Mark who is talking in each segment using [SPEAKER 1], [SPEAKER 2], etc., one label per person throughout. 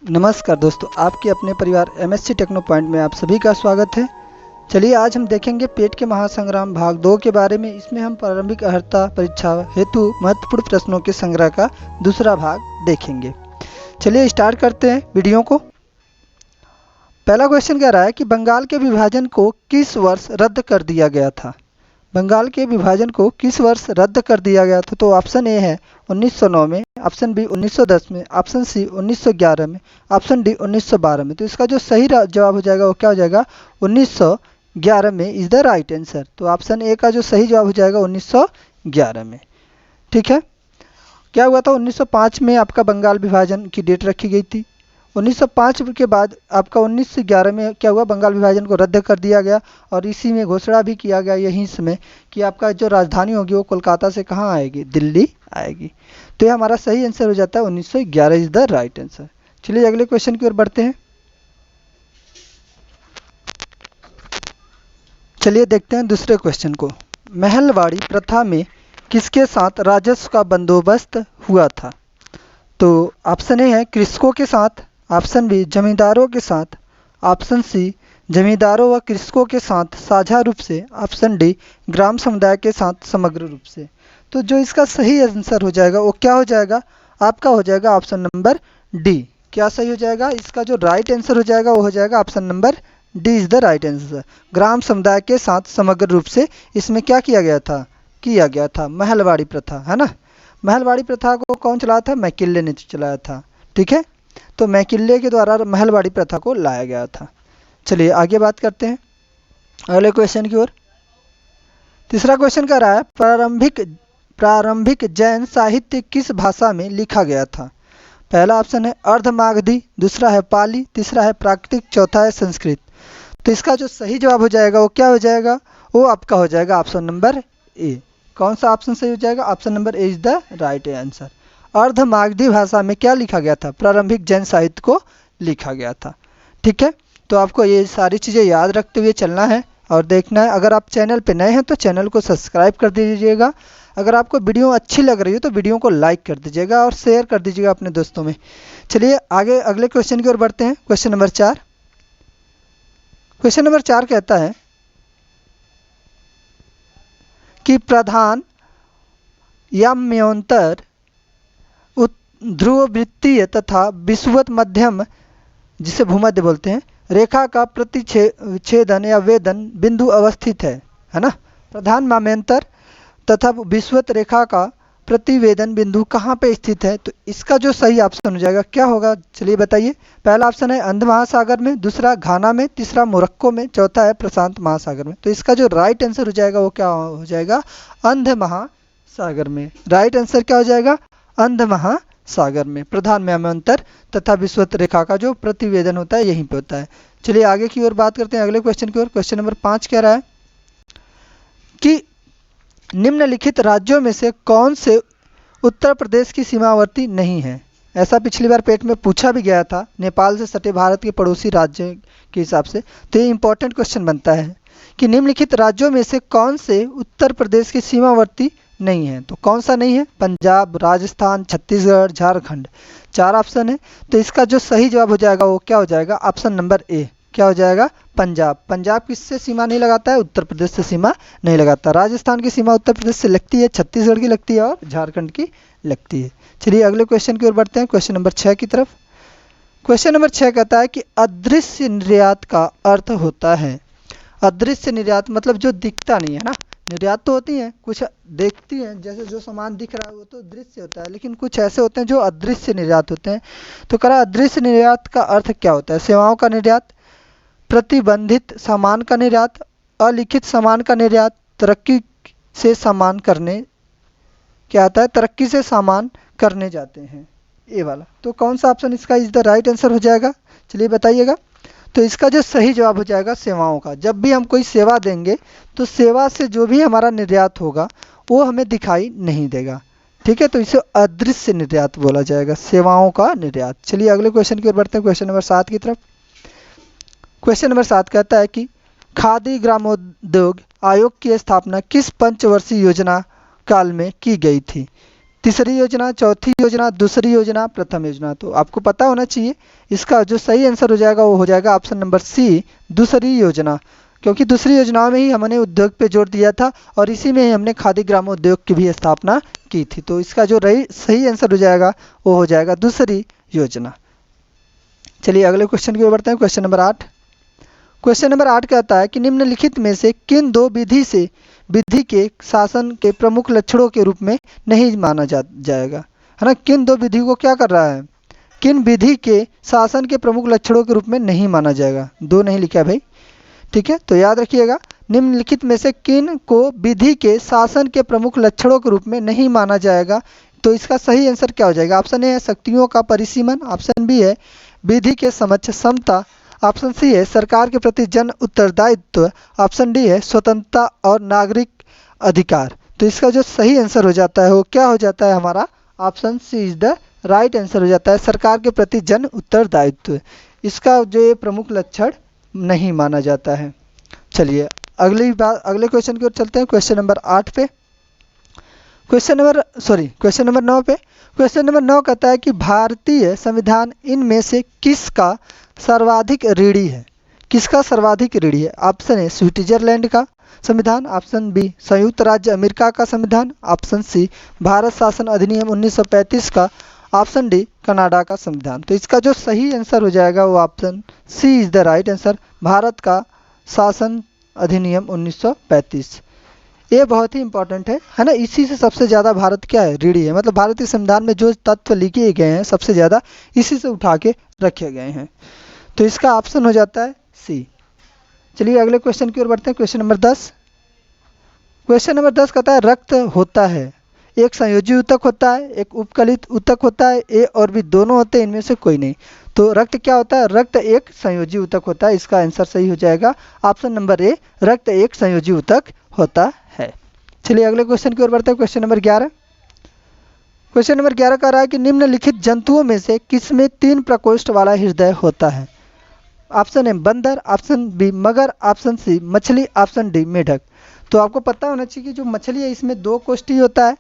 [SPEAKER 1] नमस्कार दोस्तों, आपके अपने परिवार एमएससी टेक्नो पॉइंट में आप सभी का स्वागत है। चलिए आज हम देखेंगे पेट के महासंग्राम भाग 2 के बारे में। इसमें हम प्रारंभिक अर्हता परीक्षा हेतु महत्वपूर्ण प्रश्नों के संग्रह का दूसरा भाग देखेंगे। चलिए स्टार्ट करते हैं वीडियो को। पहला क्वेश्चन कह रहा है कि बंगाल के विभाजन को किस वर्ष रद्द कर दिया गया था। बंगाल के विभाजन को किस वर्ष रद्द कर दिया गया था? तो ऑप्शन ए है 1909 में, ऑप्शन बी 1910 में, ऑप्शन सी 1911 में, ऑप्शन डी 1912 में। तो इसका जो सही जवाब हो जाएगा वो क्या हो जाएगा? 1911 में इज द राइट आंसर। तो ऑप्शन ए का जो सही जवाब हो जाएगा 1911 में। ठीक है। क्या हुआ था? 1905 में आपका बंगाल विभाजन की डेट रखी गई थी। 1905 के बाद आपका 1911 में क्या हुआ? बंगाल विभाजन को रद्द कर दिया गया और इसी में घोषणा भी किया गया यहीं में कि आपका जो राजधानी होगी वो कोलकाता से कहाँ आएगी? दिल्ली आएगी। तो ये हमारा सही आंसर हो जाता है 1911 इज द राइट आंसर। चलिए अगले क्वेश्चन की ओर बढ़ते हैं। चलिए देखते हैं दूसरे क्वेश्चन को। महलवाड़ी प्रथा में किसके साथ राजस्व का बंदोबस्त हुआ था? तो ऑप्शन ए है कृषकों के साथ, ऑप्शन बी जमींदारों के साथ, ऑप्शन सी जमींदारों व कृषकों के साथ साझा रूप से, ऑप्शन डी ग्राम समुदाय के साथ समग्र रूप से। तो जो इसका सही आंसर हो जाएगा वो क्या हो जाएगा? आपका हो जाएगा ऑप्शन नंबर डी। क्या सही हो जाएगा? इसका जो राइट आंसर हो जाएगा वो हो जाएगा option number D is the right answer. ग्राम समुदाय के साथ समग्र रूप से इसमें क्या किया गया था? महलवाड़ी प्रथा, है ना। महलवाड़ी प्रथा को कौन चलाया था? मैकिले ने चलाया था। ठीक है। तो मैकिले के द्वारा महलवाड़ी प्रथा को लाया गया था। चलिए आगे बात करते हैं अगले क्वेश्चन की ओर। तीसरा क्वेश्चन कह रहा है प्रारंभिक जैन साहित्य किस भाषा में लिखा गया था? पहला ऑप्शन है अर्धमागधी, दूसरा है पाली, तीसरा है प्राकृतिक, चौथा है संस्कृत। तो इसका जो सही जवाब हो जाएगा वो क्या हो जाएगा? वो आपका हो जाएगा ऑप्शन नंबर ए। कौन सा ऑप्शन सही हो जाएगा? Option number A is the right answer. Ardhamagadhi भाषा में क्या लिखा गया था? प्रारंभिक जैन साहित्य को लिखा गया था। ठीक है। तो आपको ये सारी चीज़ें याद रखते हुए चलना है और देखना है। अगर आप चैनल पे नए हैं तो चैनल को सब्सक्राइब कर दीजिएगा। अगर आपको वीडियो अच्छी लग रही हो तो वीडियो को लाइक कर दीजिएगा और शेयर कर दीजिएगा अपने दोस्तों में। चलिए आगे अगले क्वेश्चन की ओर बढ़ते हैं। Question number 4। क्वेश्चन नंबर 4 कहता है कि प्रधान याम्योन्तर ध्रुववृत्तीय तथा विषुवत मध्यम, जिसे भूमध्य बोलते हैं, रेखा का प्रतिच्छेदन या वेदन बिंदु अवस्थित है ना। प्रधान माम्यंतर तथा विषुवत रेखा का प्रतिवेदन बिंदु कहाँ पे स्थित है? तो इसका जो सही ऑप्शन हो जाएगा क्या होगा? चलिए बताइए। पहला ऑप्शन है अंध महासागर में, दूसरा घाना में, तीसरा मोरक्को में, चौथा है प्रशांत महासागर में। तो इसका जो राइट आंसर हो जाएगा वो क्या हो जाएगा? अंध महासागर में। राइट आंसर क्या हो जाएगा? अंध महासागर में। प्रधान म्यामांतर तथा विषुवत रेखा का जो प्रतिवेदन होता है यहीं पे होता है। चलिए आगे की ओर बात करते हैं अगले क्वेश्चन की ओर। क्वेश्चन नंबर 5 कह रहा है कि निम्नलिखित राज्यों में से कौन से उत्तर प्रदेश की सीमावर्ती नहीं है? ऐसा पिछली बार पेट में पूछा भी गया था, नेपाल से सटे भारत के पड़ोसी राज्य के हिसाब से। तो ये इंपॉर्टेंट क्वेश्चन बनता है कि निम्नलिखित राज्यों में से कौन से उत्तर प्रदेश की सीमावर्ती नहीं है? तो कौन सा नहीं है? पंजाब, राजस्थान, छत्तीसगढ़, झारखंड। 4 ऑप्शन है। तो इसका जो सही जवाब हो जाएगा वो क्या हो जाएगा? Option number A. क्या हो जाएगा? पंजाब। पंजाब किससे सीमा नहीं लगाता है? उत्तर प्रदेश से सीमा नहीं लगाता। राजस्थान की सीमा उत्तर प्रदेश से लगती है, छत्तीसगढ़ की लगती है और झारखंड की लगती है। चलिए अगले क्वेश्चन की ओर बढ़ते हैं, क्वेश्चन नंबर 6 की तरफ। क्वेश्चन नंबर 6 कहता है कि अदृश्य निर्यात का अर्थ होता है। अदृश्य निर्यात मतलब जो दिखता नहीं है ना। निर्यात तो होती हैं, कुछ देखती हैं, जैसे जो सामान दिख रहा है वो तो दृश्य होता है, लेकिन कुछ ऐसे होते हैं जो अदृश्य निर्यात होते हैं। तो कह रहा है अदृश्य निर्यात का अर्थ क्या होता है? सेवाओं का निर्यात, प्रतिबंधित सामान का निर्यात, अलिखित सामान का निर्यात, तरक्की से सामान करने, क्या आता है? तरक्की से सामान करने जाते हैं, ये वाला। तो कौन सा ऑप्शन इसका इज द राइट आंसर हो जाएगा? चलिए बताइएगा। तो इसका जो सही जवाब हो जाएगा सेवाओं का। जब भी हम कोई सेवा देंगे तो सेवा से जो भी हमारा निर्यात होगा वो हमें दिखाई नहीं देगा। ठीक है। तो इसे अदृश्य निर्यात बोला जाएगा, सेवाओं का निर्यात। चलिए अगले क्वेश्चन की ओर बढ़ते हैं, क्वेश्चन नंबर 7 की तरफ। क्वेश्चन नंबर 7 कहता है कि खादी ग्रामोद्योग आयोग की स्थापना किस पंचवर्षीय योजना काल में की गई थी? तीसरी योजना, चौथी योजना, दूसरी योजना, प्रथम योजना। तो आपको पता होना चाहिए, इसका जो सही आंसर हो जाएगा वो हो जाएगा ऑप्शन नंबर सी, दूसरी योजना। क्योंकि दूसरी योजनाओं में ही हमने उद्योग पे जोर दिया था और इसी में ही हमने खादी ग्रामोद्योग की भी स्थापना की थी। तो इसका जो सही आंसर हो जाएगा वो हो जाएगा दूसरी योजना। चलिए अगले क्वेश्चन की ओर बढ़ते हैं। Question number 8। क्वेश्चन नंबर 8 कहता है कि निम्नलिखित में से किन दो विधि के शासन के प्रमुख लक्षणों के रूप में नहीं माना जाएगा, है ना। किन दो विधि को क्या कर रहा है, किन विधि के शासन के प्रमुख लक्षणों के रूप में नहीं माना जाएगा, दो नहीं लिखा है भाई, ठीक है। तो याद रखिएगा, निम्नलिखित में से किन को विधि के शासन के प्रमुख लक्षणों के रूप में नहीं माना जाएगा। तो इसका सही आंसर क्या हो जाएगा। ऑप्शन ए है शक्तियों का परिसीमन, ऑप्शन बी है विधि के समक्ष समता, ऑप्शन सी है सरकार के प्रति जन उत्तरदायित्व, ऑप्शन डी है स्वतंत्रता और नागरिक अधिकार। तो इसका जो सही आंसर हो जाता है वो क्या हो जाता है, हमारा option C is the right answer हो जाता है, सरकार के प्रति जन उत्तरदायित्व। इसका जो ये प्रमुख लक्षण नहीं माना जाता है। चलिए अगले क्वेश्चन की ओर चलते हैं। क्वेश्चन नंबर 8 पे, क्वेश्चन नंबर 9 पे। क्वेश्चन नंबर 9 कहता है कि भारतीय संविधान इनमें से किसका सर्वाधिक ऋणी है, किसका सर्वाधिक ऋणी है। ऑप्शन ए स्विट्जरलैंड का संविधान, ऑप्शन बी संयुक्त राज्य अमेरिका का संविधान, ऑप्शन सी भारत शासन अधिनियम 1935 का, ऑप्शन डी कनाडा का संविधान। तो इसका जो सही आंसर हो जाएगा वो option C is the right answer, Bharat का शासन अधिनियम 1935। ये बहुत ही इंपॉर्टेंट है ना। इसी से सबसे ज़्यादा भारत क्या है, ऋणी है। मतलब भारतीय संविधान में जो तत्व लिखे गए हैं सबसे ज़्यादा इसी से उठा के रखे गए हैं। तो इसका ऑप्शन हो जाता है सी। चलिए अगले क्वेश्चन की ओर बढ़ते हैं। Question number 10। क्वेश्चन नंबर 10 कहता है रक्त होता है, एक संयोजी ऊतक होता है, एक उपकलित ऊतक होता है, ए और बी दोनों होते हैं, इनमें से कोई नहीं। तो रक्त क्या होता है, रक्त एक संयोजी ऊतक होता है। इसका आंसर सही हो जाएगा ऑप्शन नंबर ए, रक्त एक संयोजी ऊतक होता है। चलिए अगले क्वेश्चन की ओर बढ़ते हैं। Question number 11। क्वेश्चन नंबर 11 कह रहा है कि निम्नलिखित जंतुओं में से किसमें 3 प्रकोष्ठ वाला हृदय होता है। ऑप्शन ए बंदर, ऑप्शन बी मगर, ऑप्शन सी मछली, ऑप्शन डी मेढक। तो आपको पता होना चाहिए कि जो मछली है इसमें 2 कोष्ठी होता है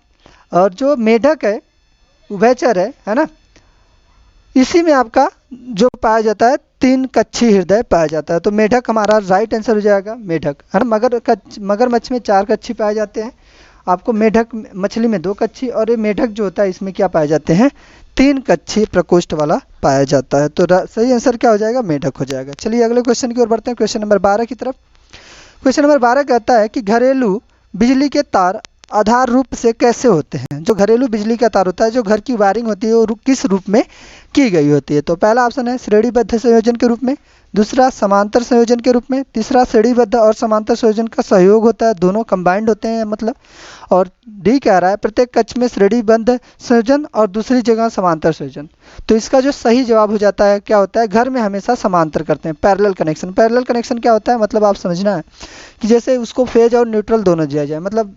[SPEAKER 1] और जो मेढक है उभयचर है ना, इसी में आपका जो पाया जाता है 3 कच्छी हृदय पाया जाता है। तो मेढक हमारा राइट आंसर हो जाएगा, मेढक है ना। मगरमच्छ में 4 कच्छी पाए जाते हैं, आपको मेढक मछली में 2 कच्छी, और ये मेढक जो होता है इसमें क्या पाए जाते हैं, 3 कच्छी प्रकोष्ठ वाला पाया जाता है। तो सही आंसर क्या हो जाएगा, मेढक हो जाएगा। चलिए अगले क्वेश्चन की ओर बढ़ते हैं। क्वेश्चन नंबर 12 की तरफ। क्वेश्चन नंबर 12 कहता है कि घरेलू बिजली के तार आधार रूप से कैसे होते हैं। जो घरेलू बिजली का तार होता है, जो घर की वायरिंग होती है वो किस रूप में की गई होती है। तो पहला ऑप्शन है श्रेणीबद्ध संयोजन के रूप में, दूसरा समांतर संयोजन के रूप में, तीसरा श्रेणीबद्ध और समांतर संयोजन का सहयोग होता है, दोनों कंबाइंड होते हैं मतलब, और डी कह रहा है प्रत्येक कक्ष में श्रेणीबद्ध संयोजन और दूसरी जगह समांतर संयोजन। तो इसका जो सही जवाब हो जाता है क्या होता है, घर में हमेशा समांतर करते हैं, पैरेलल कनेक्शन। पैरेलल कनेक्शन क्या होता है, मतलब आप समझना है कि जैसे उसको फेज और न्यूट्रल दोनों दिया जाए, मतलब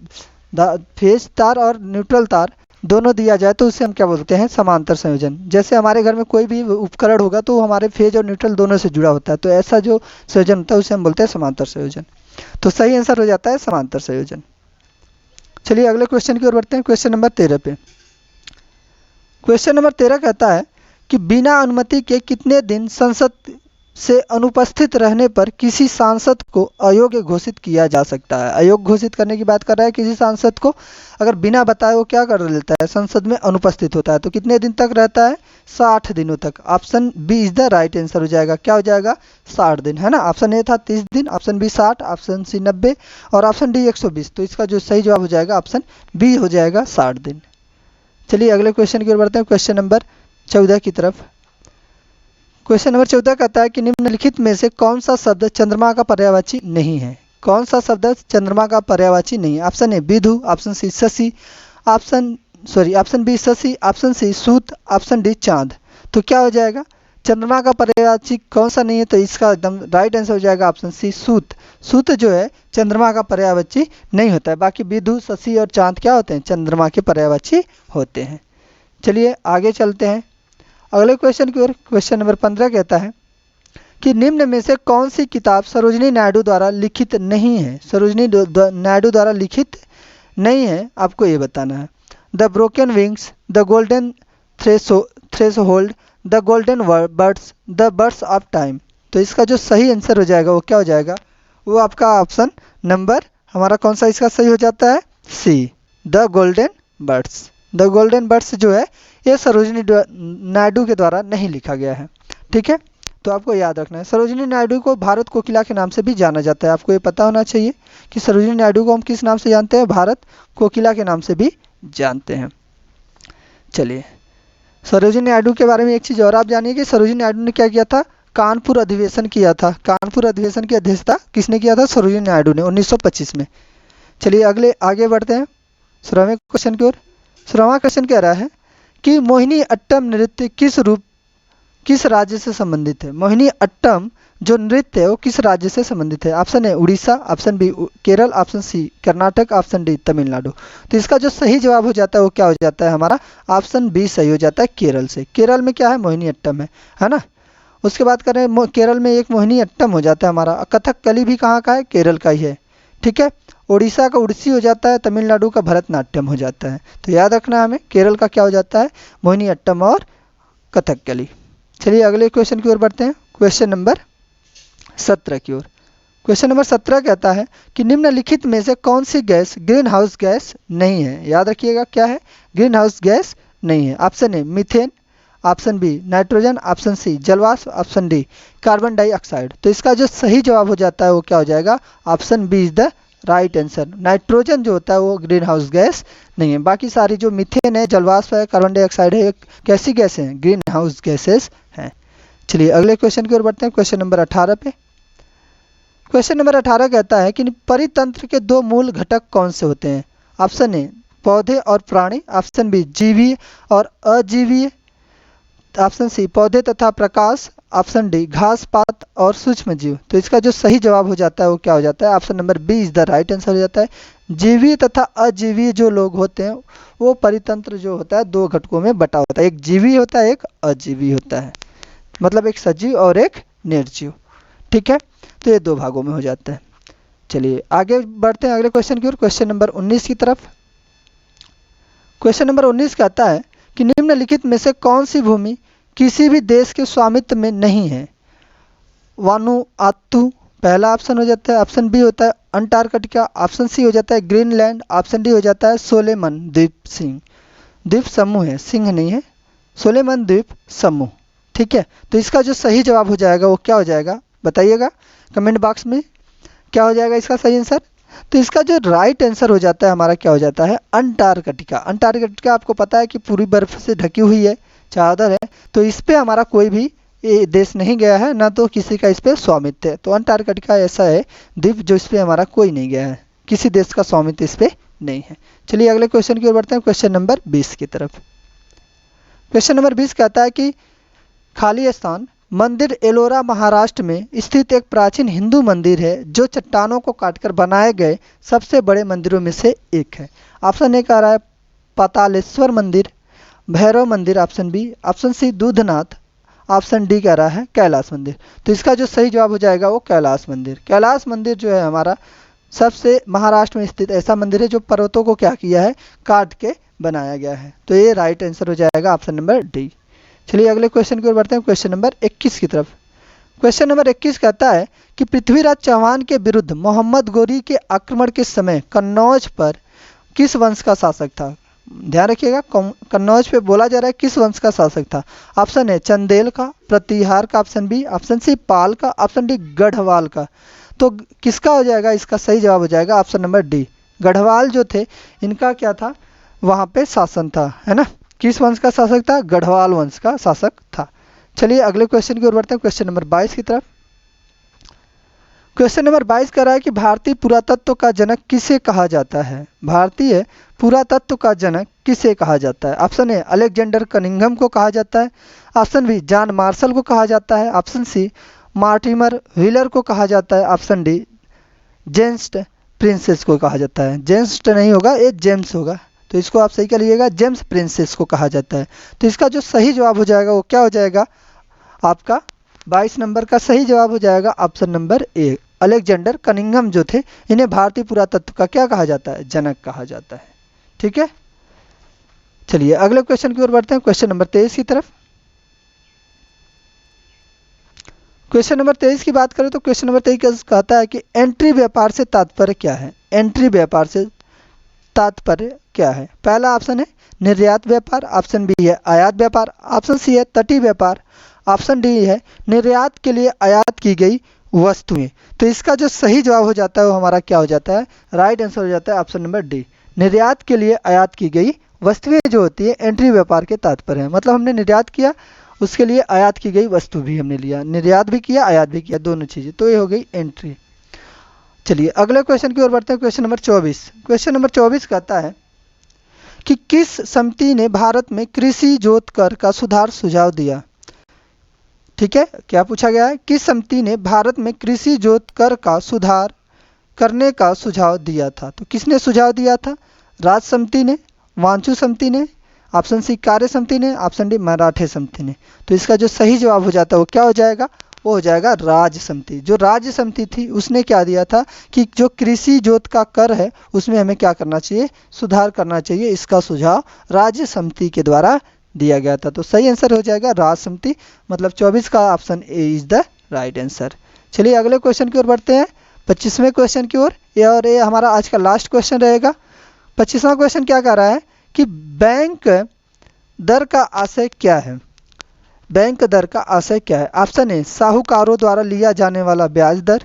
[SPEAKER 1] फेज तार और न्यूट्रल तार दोनों दिया जाए तो उसे हम क्या बोलते हैं, समांतर संयोजन। जैसे हमारे घर में कोई भी उपकरण होगा तो हमारे फेज और न्यूट्रल दोनों से जुड़ा होता है, तो ऐसा जो संयोजन होता है उसे हम बोलते हैं समांतर संयोजन। तो सही आंसर हो जाता है समांतर संयोजन। चलिए अगले क्वेश्चन की ओर बढ़ते हैं। क्वेश्चन नंबर 13 पे। क्वेश्चन नंबर 13 कहता है कि बिना अनुमति के कितने दिन संसद से अनुपस्थित रहने पर किसी सांसद को अयोग्य घोषित किया जा सकता है। अयोग्य घोषित करने की बात कर रहा है, किसी सांसद को अगर बिना बताए वो क्या कर लेता है, संसद में अनुपस्थित होता है, तो कितने दिन तक रहता है, 60 दिनों तक। Option B is the right answer हो जाएगा, क्या हो जाएगा, 60 दिन, है ना। ऑप्शन ए था 30 दिन, ऑप्शन बी 60, ऑप्शन सी 90 और ऑप्शन डी 120। तो इसका जो सही जवाब हो जाएगा ऑप्शन बी हो जाएगा 60 दिन। चलिए अगले क्वेश्चन की ओर बढ़ते हैं। क्वेश्चन नंबर 14 की तरफ। क्वेश्चन नंबर 14 कहता है कि निम्नलिखित में से कौन सा शब्द चंद्रमा का पर्यायवाची नहीं है। कौन सा शब्द चंद्रमा का पर्यायवाची नहीं है। ऑप्शन ए विधु, ऑप्शन सी शशि, ऑप्शन बी शशि, ऑप्शन सी सूत, ऑप्शन डी चांद। तो क्या हो जाएगा, चंद्रमा का पर्यायवाची कौन सा नहीं है, तो इसका एकदम राइट आंसर हो जाएगा ऑप्शन सी सूत। सूत जो है चंद्रमा का पर्यायवाची नहीं होता है, बाकी विधु, शशि और चांद क्या होते हैं, चंद्रमा के पर्यायवाची होते हैं। चलिए आगे चलते हैं अगले क्वेश्चन की ओर। क्वेश्चन नंबर 15 कहता है कि निम्न में से कौन सी किताब सरोजिनी नायडू द्वारा लिखित नहीं है। सरोजिनी नायडू द्वारा लिखित नहीं है, आपको ये बताना है। The broken wings, the golden threshold, the golden birds, the birds of time. तो इसका जो सही आंसर हो जाएगा वो क्या हो जाएगा, वो आपका ऑप्शन नंबर हमारा कौन सा इसका सही हो जाता है, C, the golden birds. The golden birds जो है ये सरोजिनी नायडू के द्वारा नहीं लिखा गया है। ठीक है, तो आपको याद रखना है सरोजिनी नायडू को भारत कोकिला के नाम से भी जाना जाता है। आपको ये पता होना चाहिए कि सरोजिनी नायडू को हम किस नाम से जानते हैं, भारत कोकिला के नाम से भी जानते हैं। चलिए, सरोजिनी नायडू के बारे में एक चीज़ और आप जानिए कि सरोजिनी नायडू ने क्या किया था, कानपुर अधिवेशन किया था। कानपुर अधिवेशन की अध्यक्षता किसने किया था, सरोजिनी नायडू ने 1925 में। चलिए अगले आगे बढ़ते हैं 16वें क्वेश्चन की ओर। 16वां क्वेश्चन कह रहा है कि मोहिनी अट्टम नृत्य किस राज्य से संबंधित है। मोहिनी अट्टम जो नृत्य है वो किस राज्य से संबंधित है। Option A Orissa, option B Kerala, option C Karnataka, option D Tamil Nadu. तो इसका जो सही जवाब हो जाता है वो क्या हो जाता है, हमारा ऑप्शन बी सही हो जाता है, केरल से। केरल में क्या है, मोहिनी अट्टम है ना। उसके बाद करें केरल में एक मोहिनी अट्टम हो जाता है हमारा। कथकली भी कहाँ का है, केरल का ही है। ठीक है, उड़ीसा का उड़ीसी हो जाता है, तमिलनाडु का भरतनाट्यम हो जाता है। तो याद रखना है हमें, केरल का क्या हो जाता है, मोहिनी अट्टम और कथकली। चलिए अगले क्वेश्चन की ओर बढ़ते हैं, क्वेश्चन नंबर 17 की ओर। क्वेश्चन नंबर 17 कहता है कि निम्नलिखित में से कौन सी गैस ग्रीन हाउस गैस नहीं है। याद रखिएगा क्या है, ग्रीन हाउस गैस नहीं है। Option A methane, option B nitrogen, option C जलवाष्प, ऑप्शन डी कार्बन डाइऑक्साइड। तो इसका जो सही जवाब हो जाता है वो क्या हो जाएगा, option B is the right answer. Nitrogen जो होता है वो ग्रीन हाउस गैस नहीं है। बाकी सारी जो मीथेन है, जलवाष्प है, कार्बन डाइऑक्साइड है, कैसी गैस हैं, ग्रीन हाउस गैसेस हैं। चलिए अगले क्वेश्चन की ओर बढ़ते हैं, क्वेश्चन नंबर 18 पे। क्वेश्चन नंबर 18 कहता है कि परितंत्र के दो मूल घटक कौन से होते हैं। ऑप्शन ए पौधे और प्राणी, ऑप्शन बी जीवीय और अजीवीय, ऑप्शन सी पौधे तथा प्रकाश, ऑप्शन डी घास पात और सूक्ष्म जीव। तो इसका जो सही जवाब हो जाता है वो क्या हो जाता है, option number B is the right answer हो जाता है। जीवीय तथा अजीवीय जो लोग होते हैं वो परितंत्र जो होता है दो घटकों में बटा होता है, एक जीवी होता है, एक अजीवी होता है, मतलब एक सजीव और एक निर्जीव। ठीक है, तो ये दो भागों में हो जाता है। चलिए आगे बढ़ते हैं अगले क्वेश्चन की ओर, क्वेश्चन नंबर 19 की तरफ। क्वेश्चन नंबर 19 कहता है कि निम्नलिखित में से कौन सी भूमि किसी भी देश के स्वामित्व में नहीं है। वानुआतु पहला ऑप्शन हो जाता है, ऑप्शन बी होता है अंटार्कटिका, ऑप्शन सी हो जाता है ग्रीनलैंड, ऑप्शन डी हो जाता है सोलेमन द्वीप समूह है, सिंह नहीं है, सोलेमन द्वीप समूह। ठीक है, तो इसका जो सही जवाब हो जाएगा वो क्या हो जाएगा, बताइएगा कमेंट बॉक्स में क्या हो जाएगा इसका सही आंसर। तो इसका जो राइट आंसर हो जाता है हमारा क्या हो जाता है, अंटार्कटिका। अंटार्कटिका आपको पता है कि पूरी बर्फ से ढकी हुई है, चादर है, तो इस पे हमारा कोई भी देश नहीं गया है, ना तो किसी का इस पे स्वामित्व है। तो अंटार्कटिका ऐसा है द्वीप जो इस पे हमारा कोई नहीं गया है, किसी देश का स्वामित्व इस पे नहीं है। चलिए अगले क्वेश्चन की ओर बढ़ते हैं, क्वेश्चन नंबर 20 की तरफ। क्वेश्चन नंबर 20 कहता है कि खाली स्थान मंदिर एलोरा महाराष्ट्र में स्थित एक प्राचीन हिंदू मंदिर है जो चट्टानों को काटकर बनाए गए सबसे बड़े मंदिरों में से एक है। ऑप्शन ए कह रहा है पातालेश्वर मंदिर, भैरव मंदिर, option B, option C Dudhnath, option D कह रहा है कैलाश मंदिर। तो इसका जो सही जवाब हो जाएगा वो कैलाश मंदिर। कैलाश मंदिर जो है हमारा सबसे महाराष्ट्र में स्थित ऐसा मंदिर है जो पर्वतों को क्या किया है, काट के बनाया गया है। तो ये राइट आंसर हो जाएगा ऑप्शन नंबर डी। चलिए अगले क्वेश्चन की ओर बढ़ते हैं, क्वेश्चन नंबर 21 की तरफ। क्वेश्चन नंबर 21 कहता है कि पृथ्वीराज चौहान के विरुद्ध मोहम्मद गोरी के आक्रमण के समय कन्नौज पर किस वंश का शासक था। ध्यान रखिएगा, कन्नौज पे बोला जा रहा है किस वंश का शासक था। ऑप्शन है चंदेल का, प्रतिहार का, ऑप्शन बी, ऑप्शन सी पाल का, ऑप्शन डी गढ़वाल का। तो किसका हो जाएगा, इसका सही जवाब हो जाएगा ऑप्शन नंबर डी। गढ़वाल जो थे इनका क्या था, वहाँ पे शासन था, है ना। किस वंश का शासक था, गढ़वाल वंश का शासक था। चलिए अगले क्वेश्चन की ओर बढ़ते हैं, क्वेश्चन नंबर 22 की तरफ। क्वेश्चन नंबर 22 कह रहा है कि भारतीय पुरातत्व का जनक किसे कहा जाता है। भारतीय पुरातत्व का जनक किसे कहा जाता है। ऑप्शन ए अलेक्जेंडर कनिंघम को कहा जाता है, ऑप्शन बी जॉन मार्शल को कहा जाता है, ऑप्शन सी मार्टिमर व्हीलर को कहा जाता है, ऑप्शन डी जेम्स प्रिंसेस को कहा जाता है। जेम्स नहीं होगा, ये जेम्स होगा, तो इसको आप सही कर लीजिएगा, जेम्स प्रिंसेस को कहा जाता है। तो इसका जो सही जवाब हो जाएगा वो क्या हो जाएगा, आपका 22 नंबर का सही जवाब हो जाएगा option number A. Alexander Cunningham जो थे इन्हें भारतीय पुरातत्व का क्या कहा जाता है, जनक कहा जाता है। ठीक है, चलिए अगले क्वेश्चन की ओर बढ़ते हैं, क्वेश्चन नंबर 23 की तरफ। क्वेश्चन नंबर 23 की बात करें तो क्वेश्चन नंबर 23 कहता है कि एंट्री व्यापार से तात्पर्य क्या है। एंट्री व्यापार से तात्पर्य क्या है। पहला ऑप्शन है निर्यात व्यापार, ऑप्शन बी है आयात व्यापार, ऑप्शन सी है तटीय व्यापार, ऑप्शन डी है निर्यात के लिए आयात की गई वस्तुएं। तो इसका जो सही जवाब हो जाता है वो हमारा क्या हो जाता है, राइट आंसर हो जाता है ऑप्शन नंबर डी, निर्यात के लिए आयात की गई वस्तुएं जो होती है एंट्री व्यापार के तात्पर्य है। मतलब हमने निर्यात किया, उसके लिए आयात की गई वस्तु भी हमने लिया, निर्यात भी किया आयात भी किया, दोनों चीज़ें, तो ये हो गई एंट्री। चलिए अगले क्वेश्चन की ओर बढ़ते हैं, क्वेश्चन नंबर 24। क्वेश्चन नंबर 24 कहता है कि किस समिति ने भारत में कृषि जोत कर का सुधार सुझाव दिया। ठीक है, क्या पूछा गया है, किस समिति ने भारत में कृषि जोत कर का सुधार करने का सुझाव दिया था। तो किसने सुझाव दिया था, राज समिति ने, वांचू समिति ने, ऑप्शन सी कार्य समिति ने, ऑप्शन डी मराठे समिति ने। तो इसका जो सही जवाब हो जाता है वो क्या हो जाएगा, वो हो जाएगा राज्य समिति। जो राज्य समिति थी उसने क्या दिया था कि जो कृषि जोत का कर है उसमें हमें क्या करना चाहिए, सुधार करना चाहिए। इसका सुझाव राज्य समिति के द्वारा दिया गया था। तो सही आंसर हो जाएगा राज्य समिति, मतलब 24 का option A is the right answer. चलिए अगले क्वेश्चन की ओर बढ़ते हैं, 25वें क्वेश्चन की ओर, और ये हमारा आज का लास्ट क्वेश्चन रहेगा। 25वां क्वेश्चन क्या कह रहा है कि बैंक दर का आशय क्या है। बैंक दर का आशय क्या है। ऑप्शन ए साहूकारों द्वारा लिया जाने वाला ब्याज दर,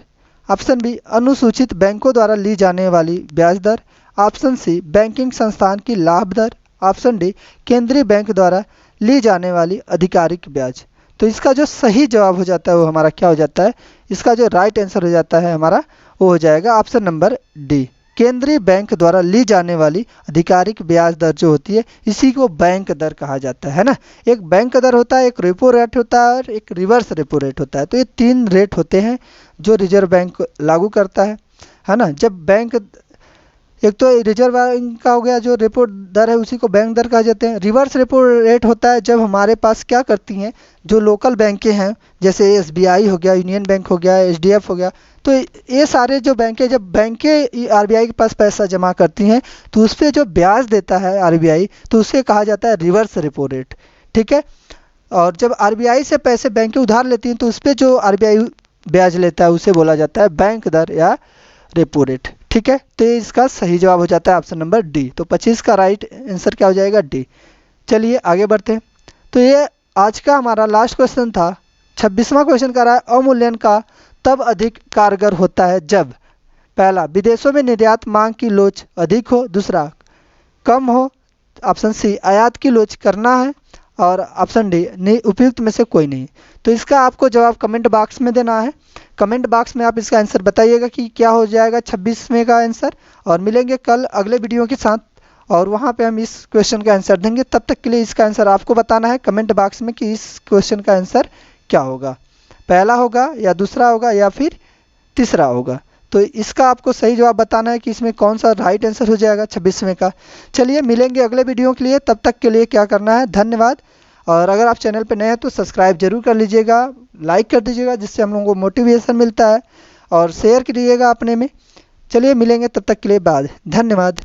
[SPEAKER 1] ऑप्शन बी अनुसूचित बैंकों द्वारा ली जाने वाली ब्याज दर, ऑप्शन सी बैंकिंग संस्थान की लाभ दर, ऑप्शन डी केंद्रीय बैंक द्वारा ली जाने वाली आधिकारिक ब्याज। तो इसका जो सही जवाब हो जाता है वो हमारा क्या हो जाता है, इसका जो राइट आंसर हो जाता है हमारा वो हो जाएगा ऑप्शन नंबर डी, केंद्रीय बैंक द्वारा ली जाने वाली आधिकारिक ब्याज दर जो होती है इसी को बैंक दर कहा जाता है ना। एक बैंक दर होता है, एक रेपो रेट होता है और एक रिवर्स रेपो रेट होता है। तो ये 3 रेट होते हैं जो रिजर्व बैंक लागू करता है ना। जब बैंक, एक तो रिजर्व बैंक का हो गया जो रेपो दर है उसी को बैंक दर कहा जाते हैं। रिवर्स रेपो रेट होता है जब हमारे पास क्या करती हैं जो लोकल बैंकें हैं, जैसे एसबीआई हो गया, यूनियन बैंक हो गया, एचडीएफ हो गया, तो ये सारे जो बैंकें, जब बैंकें आरबीआई के पास पैसा जमा करती हैं तो उस पर जो ब्याज देता है आरबीआई, तो उसे कहा जाता है रिवर्स रेपो रेट। ठीक है, और जब आरबीआई से पैसे बैंकें उधार लेती हैं तो उस पर जो आरबीआई ब्याज लेता है उसे बोला जाता है बैंक दर या रेपो रेट। ठीक है, तो इसका सही जवाब हो जाता है ऑप्शन नंबर डी। तो 25 का राइट आंसर क्या हो जाएगा, डी। चलिए आगे बढ़ते हैं। तो ये आज का हमारा लास्ट क्वेश्चन था। 26वां क्वेश्चन कर रहा है अवमूल्यन का तब अधिक कारगर होता है जब, पहला विदेशों में निर्यात मांग की लोच अधिक हो, दूसरा कम हो, ऑप्शन सी आयात की लोच करना है, और ऑप्शन डी उपयुक्त में से कोई नहीं। तो इसका आपको जवाब कमेंट बॉक्स में देना है। कमेंट बॉक्स में आप इसका आंसर बताइएगा कि क्या हो जाएगा 26वें का आंसर, और मिलेंगे कल अगले वीडियो के साथ और वहाँ पे हम इस क्वेश्चन का आंसर देंगे। तब तक के लिए इसका आंसर आपको बताना है कमेंट बॉक्स में कि इस क्वेश्चन का आंसर क्या होगा, पहला होगा या दूसरा होगा या फिर तीसरा होगा। तो इसका आपको सही जवाब बताना है कि इसमें कौन सा राइट आंसर हो जाएगा 26वें का। चलिए मिलेंगे अगले वीडियो के लिए, तब तक के लिए क्या करना है, धन्यवाद। और अगर आप चैनल पर नए हैं तो सब्सक्राइब जरूर कर लीजिएगा, लाइक कर दीजिएगा जिससे हम लोगों को मोटिवेशन मिलता है, और शेयर कीजिएगा अपने में। चलिए मिलेंगे तब तक के लिए बाद, धन्यवाद।